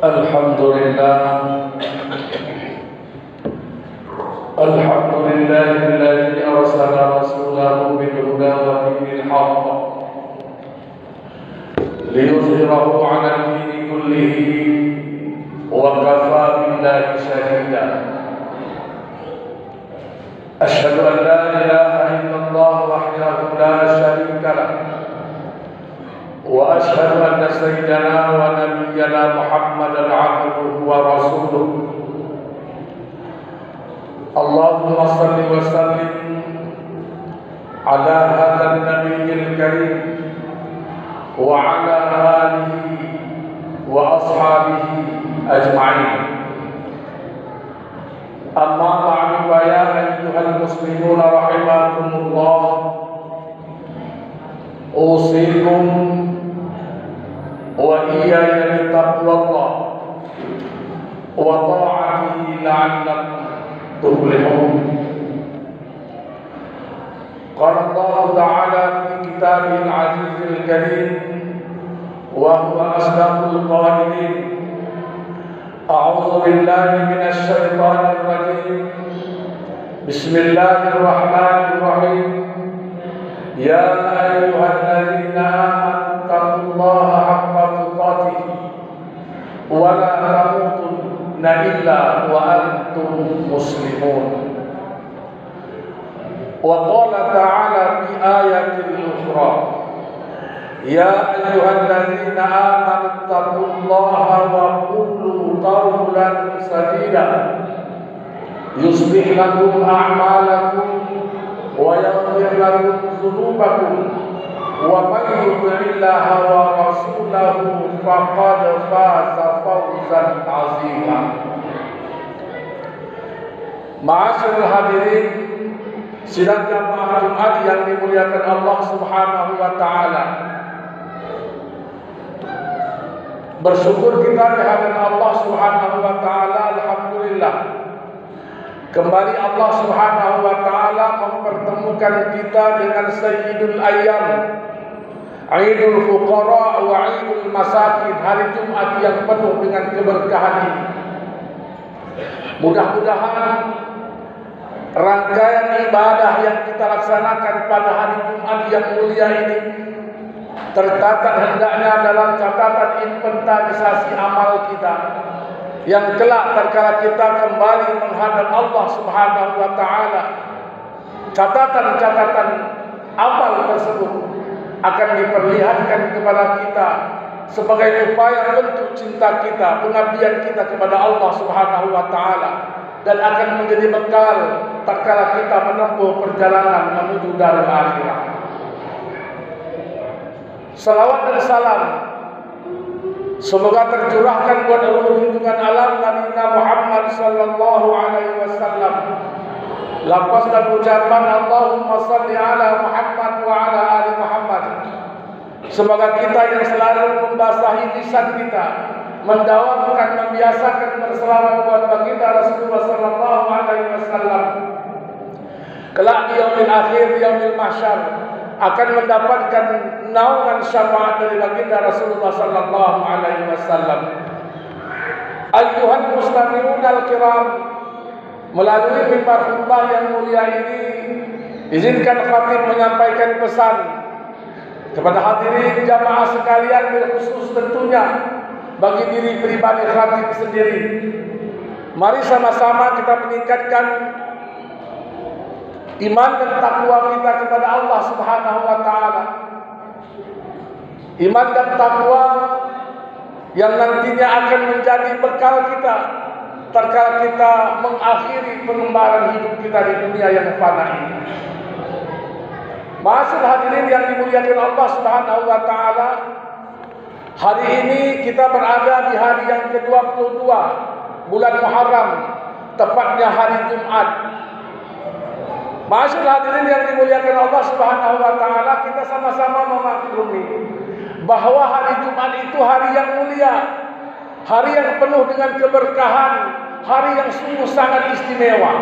Alhamdulillah alladzi arsala rasulahu bil huda wa dinil haqq liyuzhirahu 'ala ad-dini kullihi wa kafaa billahi shahida. Asyhadu an la ilaha illallah wahdahu la syarika lah wa asyhadu anna sayyidana wa nabiyyana Muhammadan 'abduhu wa rasuluh. Allahumma salli wa sallim ala hadzal nabiyyil karim wa ala alihi wa ashabihi ajma'in. Amma ba'du, fa ya ayyuhal muslimuna rahimakumullah, usikum wa iyaya bitaqwallah wa ta'atihi la'allakum tuflihun. Qala Allah ta'ala fi kitabihil azizil karim wa huwa asdaqul qailin. A'udzu billahi minasy syaithanir rajim. Bismillahirrahmanirrahim. Ya ayyuhalladzina amanu taqullaha haqqa tuqatih wa la tamutunna illa wa antum muslimun. Wa qala ta'ala fi ayatin ukhra, ya ayyuhalladzina amanu taqullaha wa qulu qawlan sadida yuslih lakum a'malakum wa yaghfir lakum dhunubakum wa man yuti'illaha wa rasulahu faqad faza fawzan 'azima. Ma'asyiral hadirin, sidang jamaah Jumat yang dimuliakan Allah Subhanahu wa taala. Bersyukur kita kehadiran Allah Subhanahu wa taala, alhamdulillah. Kembali Allah Subhanahu wa taala mempertemukan kita dengan Sayyidul Ayyam, Aidul Fuqara wa Aidul Masakin, hari Jumat yang penuh dengan keberkahan ini. Mudah-mudahan rangkaian ibadah yang kita laksanakan pada hari Jumat yang mulia ini tercatat hendaknya dalam catatan inventarisasi amal kita, yang kelak tatkala kita kembali menghadap Allah Subhanahu wa taala, catatan-catatan amal tersebut akan diperlihatkan kepada kita sebagai upaya bentuk cinta kita, pengabdian kita kepada Allah Subhanahu wa taala, dan akan menjadi bekal tatkala kita menempuh perjalanan menuju darul akhirah. Salawat dan salam semoga tercurahkan buat junjungan alam Nabi Muhammad sallallahu alaihi wasallam. Lafaz dan ucapan Allahumma salli ala Muhammad wa ala ali Muhammad. Semoga kita yang selalu membasahi lisan kita, mendawamkan, membiasakan berselawat buat baginda Rasulullah sallallahu alaihi wasallam, kelak di yaumil akhir, di yaumil mahsyar, akan mendapatkan naungan syafaat dari baginda Rasulullah sallallahu alaihi wasallam. Ayyuhan mustami'un al-kiram, melalui mimbar khutbah yang mulia ini, izinkan khatib menyampaikan pesan kepada hadirin jamaah sekalian, bil khusus tentunya bagi diri pribadi khatib sendiri. Mari sama-sama kita meningkatkan iman dan takwa kita kepada Allah Subhanahu wa taala. Iman dan takwa yang nantinya akan menjadi bekal kita tatkala kita mengakhiri pengembaraan hidup kita di dunia yang fana ini. Ma'asyiral hadirin yang dimuliakan Allah Subhanahu wa taala, hari ini kita berada di hari yang ke-22 bulan Muharram, tepatnya hari Jumat. Ma'asyiral hadirin yang dimuliakan Allah Subhanahu wa taala, kita sama-sama memaklumi bahwa hari Jumat itu hari yang mulia, hari yang penuh dengan keberkahan, hari yang sungguh sangat istimewa.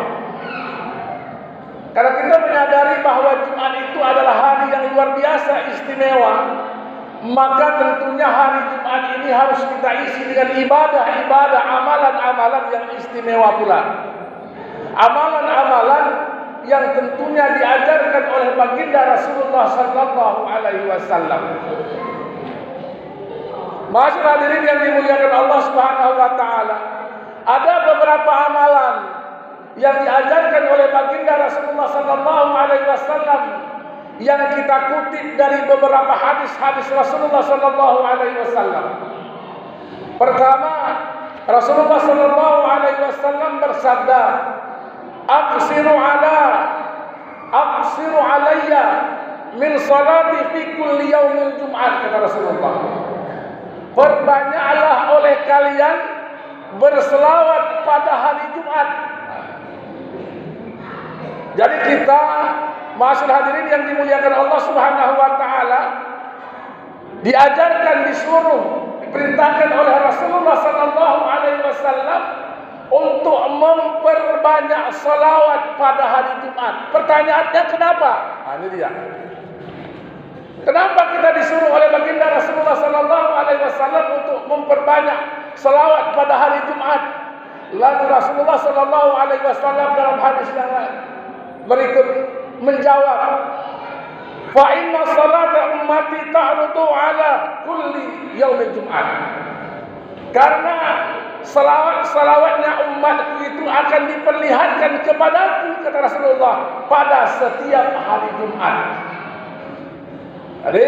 Karena kita menyadari bahwa Jumat itu adalah hari yang luar biasa istimewa, maka tentunya hari Jumat ini harus kita isi dengan ibadah-ibadah, amalan-amalan yang istimewa pula. Amalan-amalan yang tentunya diajarkan oleh baginda Rasulullah sallallahu alaihi wasallam. Masyaallah hadirin yang dimuliakan Allah Subhanahu wa taala, ada beberapa amalan yang diajarkan oleh baginda Rasulullah sallallahu alaihi wasallam yang kita kutip dari beberapa hadis-hadis Rasulullah sallallahu alaihi wasallam. Pertama, Rasulullah sallallahu alaihi wasallam bersabda, "Aqsiru alayya min salati fi kulli yaumil Jum'ah," kata Rasulullah. Perbanyaklah oleh kalian berselawat pada hari Jumat. Jadi kita, masyaallah hadirin yang dimuliakan Allah Subhanahu wa taala, diajarkan, disuruh, diperintahkan oleh Rasulullah sallallahu alaihi wasallam untuk memperbanyak salawat pada hari Jumat. Pertanyaannya kenapa? Ini dia. Kenapa kita disuruh oleh baginda Rasulullah sallallahu alaihi wasallam untuk memperbanyak salawat pada hari Jumat? Lalu Rasulullah sallallahu alaihi wasallam dalam hadis yang berikut menjawab, "Fa inna salata ummati ta'rudu ala kulli yaumil Jum'ah." Karena salawatnya umatku itu akan diperlihatkan kepadaku, kata Rasulullah, pada setiap hari Jumat. Jadi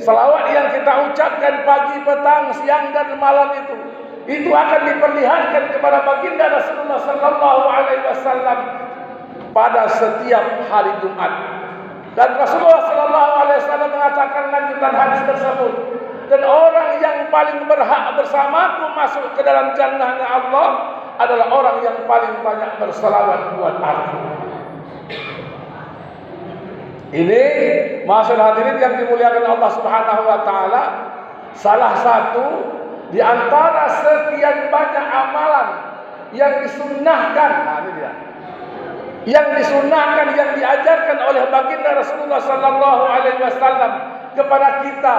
salawat yang kita ucapkan pagi, petang, siang dan malam itu akan diperlihatkan kepada baginda Rasulullah sallallahu alaihi wasallam pada setiap hari Jumat. Dan Rasulullah sallallahu alaihi wasallam mengatakan lanjutan hadis tersebut, dan orang yang paling berhak bersamaku masuk ke dalam jannahnya Allah adalah orang yang paling banyak berselawat buat aku. Ini masyaallah hadirin yang dimuliakan Allah Subhanahu wa taala, salah satu di antara sekian banyak amalan yang disunnahkan. Ini dia. Yang disunnahkan, yang diajarkan oleh baginda Rasulullah sallallahu alaihi wasallam kepada kita,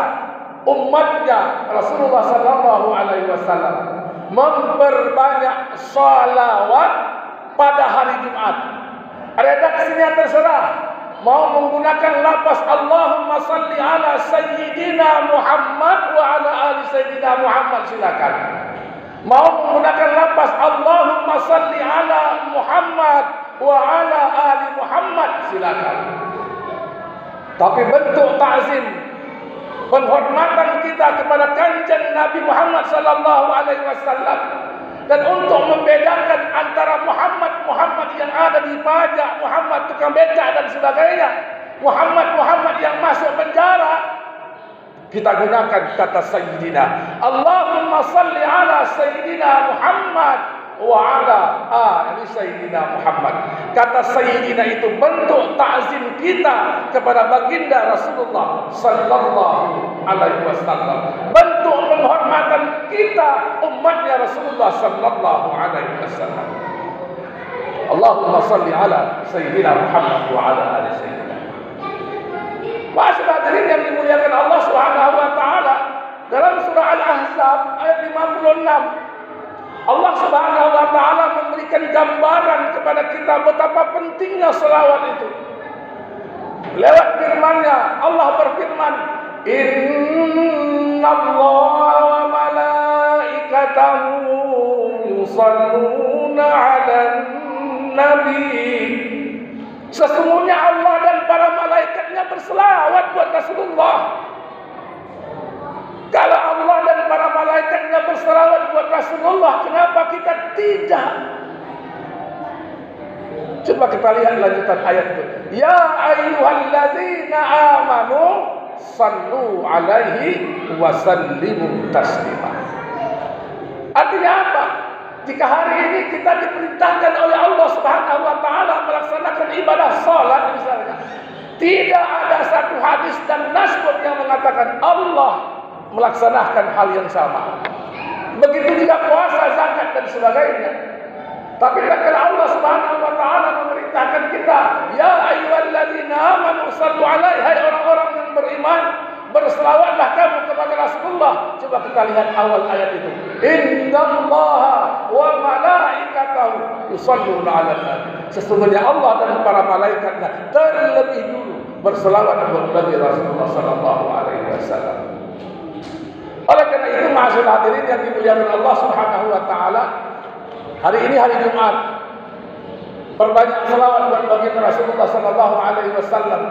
umatnya Rasulullah sallallahu alaihi wasallam, memperbanyak salawat pada hari Jumat. Redaksinya terserah, mau menggunakan lafaz Allahumma salli ala sayyidina Muhammad wa ala ali sayyidina Muhammad, silakan. Mau menggunakan lafaz Allahumma salli ala Muhammad wa ala ali Muhammad, silakan. Tapi bentuk ta'zim, penghormatan kita kepada kanjeng Nabi Muhammad sallallahu alaihi wasallam, dan untuk membedakan antara Muhammad yang ada di pajak, Muhammad tukang becak dan sebagainya, Muhammad yang masuk penjara, kita gunakan kata sayyidina. Allahumma salli ala sayyidina Muhammad wa ala ali sayyidina Muhammad. Kata sayyidina itu bentuk ta'zim kita kepada baginda Rasulullah sallallahu alaihi wasallam, bentuk penghormatan kita umatnya Rasulullah sallallahu alaihi wasallam. Allahumma salli ala sayyidina Muhammad wa ala ali sayyidina. Masyaallah hadirin yang dimuliakan Allah Subhanahu wa taala, dalam surah Al-Ahzab ayat 56, Allah Subhanahu wa taala memberikan gambaran kepada kita betapa pentingnya selawat itu. Lewat firman-Nya, Allah berfirman, "Innallaha wa malaikatahu yusalluna 'alan nabi." Sesungguhnya Allah dan para malaikatnya berselawat buat Rasulullah. Kalau Allah dan para malaikatnya berselawat buat Rasulullah, kenapa kita tidak? Coba kita lihat lanjutan ayat itu. Ya ayyuhallazina amanu sallu alaihi wa sallimu taslima. Artinya apa? Jika hari ini kita diperintahkan oleh Allah Subhanahu wa taala melaksanakan ibadah salat misalnya, tidak ada satu hadis dan nas pun yang mengatakan Allah melaksanakan hal yang sama. Begitu juga puasa, zakat dan sebagainya. Tapi kalau Allah Subhanahu wa taala memerintahkan kita, ya ayyuhallazina amanu sallu alaihi, hai orang-orang yang beriman, berselawatlah kamu kepada Rasulullah. Coba kita lihat awal ayat itu. Innallaha wa malaikatahu yusholluna 'alan nabi. Sesungguhnya Allah dan para malaikatnya terlebih dulu berselawat bagi Rasulullah sallallahu alaihi wasallam. Oleh karena itu, ma'asyiral hadirin yang dimuliakan Allah Subhanahu wa taala, hari ini hari Jumat, perbanyak selawat buat baginda Rasulullah sallallahu alaihi wasallam.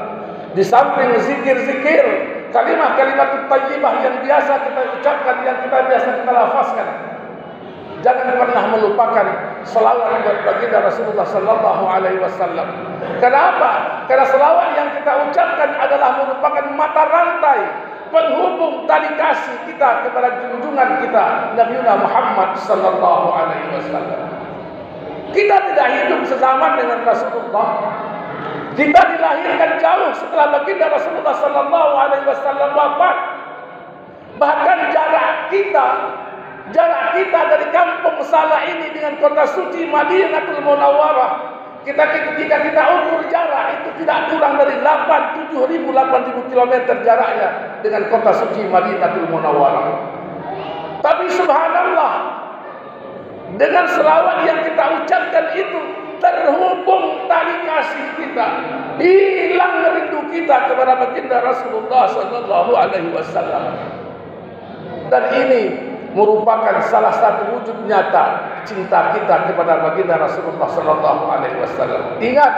Di samping zikir-zikir, kalimat-kalimat thayyibah yang biasa kita ucapkan, yang kita biasa kita lafazkan, jangan pernah melupakan selawat buat baginda Rasulullah sallallahu alaihi wasallam. Kenapa? Karena selawat yang kita ucapkan adalah merupakan mata rantai penghubung tali kasih kita kepada junjungan kita Nabi Muhammad sallallahu alaihi wasallam. Kita tidak hidup sezaman dengan Rasulullah. Kita dilahirkan jauh setelah baginda Rasulullah sallallahu alaihi wasallam wafat. Bahkan jarak kita dari kampung Salah ini dengan kota suci Madinatul Munawwarah, jika kita ukur jarak, itu tidak kurang dari 8.000 km jaraknya dengan kota suci Madinatul Munawwarah. Tapi subhanallah, dengan selawat yang kita ucapkan itu terhubung tali kasih kita, hilang rindu kita kepada baginda Rasulullah sallallahu alaihi wasallam. Dan ini merupakan salah satu wujud nyata cinta kita kepada baginda Rasulullah sallallahu alaihi wasallam. Ingat,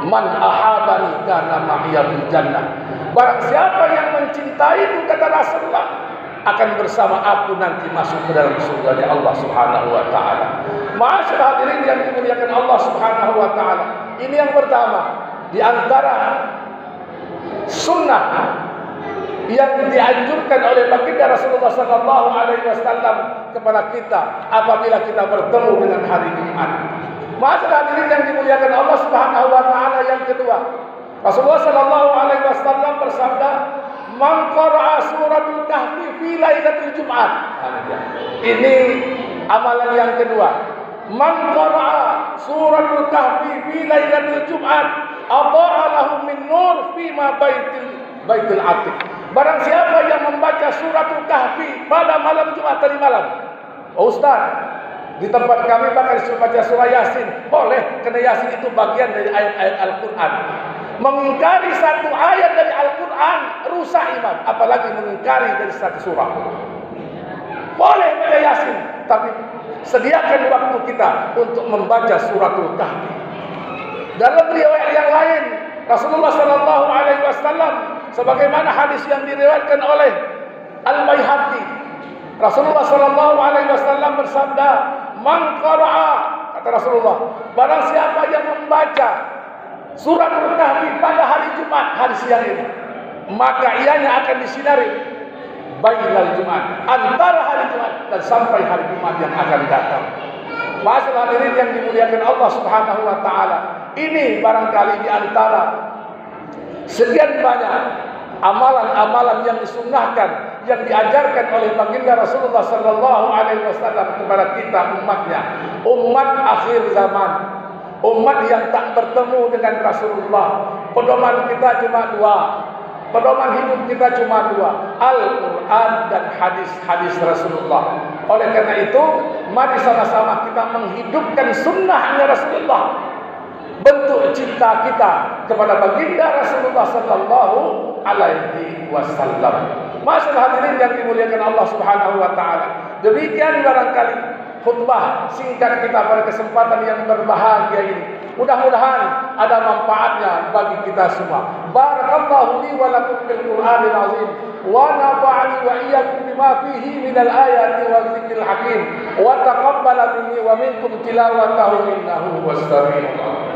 man ahabani kana ma'iya fil jannah. Barang siapa yang mencintaiku, kata Rasulullah, akan bersama aku nanti masuk ke dalam surga Allah Subhanahu wa taala. Ma'asyiral hadirin yang dimuliakan Allah Subhanahu wa taala, ini yang pertama di antara sunnah yang dianjurkan oleh baginda Rasulullah sallallahu alaihi wasallam kepada kita apabila kita bertemu dengan hari Jumat. Ma'asyiral hadirin yang dimuliakan Allah Subhanahu wa taala, yang kedua, Rasulullah sallallahu alaihi wasallam bersabda, "Man qara'a suratul kahfi fi lailatul Jum'at." Ini amalan yang kedua. Man qara'a suratul kahfi fi lailatul Jum'at, adha'a lahu min nur fi ma baitul atiq. Barang siapa yang membaca suratul kahfi pada malam Jumat tadi malam. Oh Ustaz, di tempat kami bahkan disuruh baca surah Yasin. Boleh, karena Yasin itu bagian dari ayat-ayat Al-Quran. Mengingkari satu ayat dari Al-Quran rusak iman, apalagi mengingkari dari satu surah. Boleh baca Yasin, tapi sediakan waktu kita untuk membaca suratul kahfi. Dalam riwayat yang lain, Rasulullah sallallahu alaihi wasallam, sebagaimana hadis yang diriwayatkan oleh Al-Baihaqi, Rasulullah sallallahu alaihi wasallam bersabda, "Man qara'a," kata Rasulullah, barang siapa yang membaca suratul kahfi pada hari Jumat, hari siang ini, maka ianya akan disinari bainal Jumat, antara hari Jumat dan sampai hari Jumat yang akan datang. Ma'asyiral hadirin yang dimuliakan Allah Subhanahu wa taala, ini barangkali di antara sekian banyak amalan-amalan yang disunnahkan, yang diajarkan oleh baginda Rasulullah sallallahu alaihi wasallam kepada kita umatnya, umat akhir zaman, umat yang tak bertemu dengan Rasulullah. Pedoman kita cuma dua, pedoman hidup kita cuma dua, Al-Quran dan hadis-hadis Rasulullah. Oleh karena itu, mari sama-sama kita menghidupkan sunnahnya Rasulullah, bentuk cinta kita kepada baginda Rasulullah sallallahu alaihi wasallam. Ma'asyiral hadirin yang dimuliakan Allah Subhanahu wa taala, demikian barangkali khutbah singkat kita pada kesempatan yang berbahagia ini. Mudah-mudahan ada manfaatnya bagi kita semua. Barakallahu li wa lakum bil Qur'anil azim, wa nafa'ani wa iyyakum bima fihi minal ayati wal dzikril hakim, wa taqabbala minni wa minkum tilawatahu innahu was samiul alim.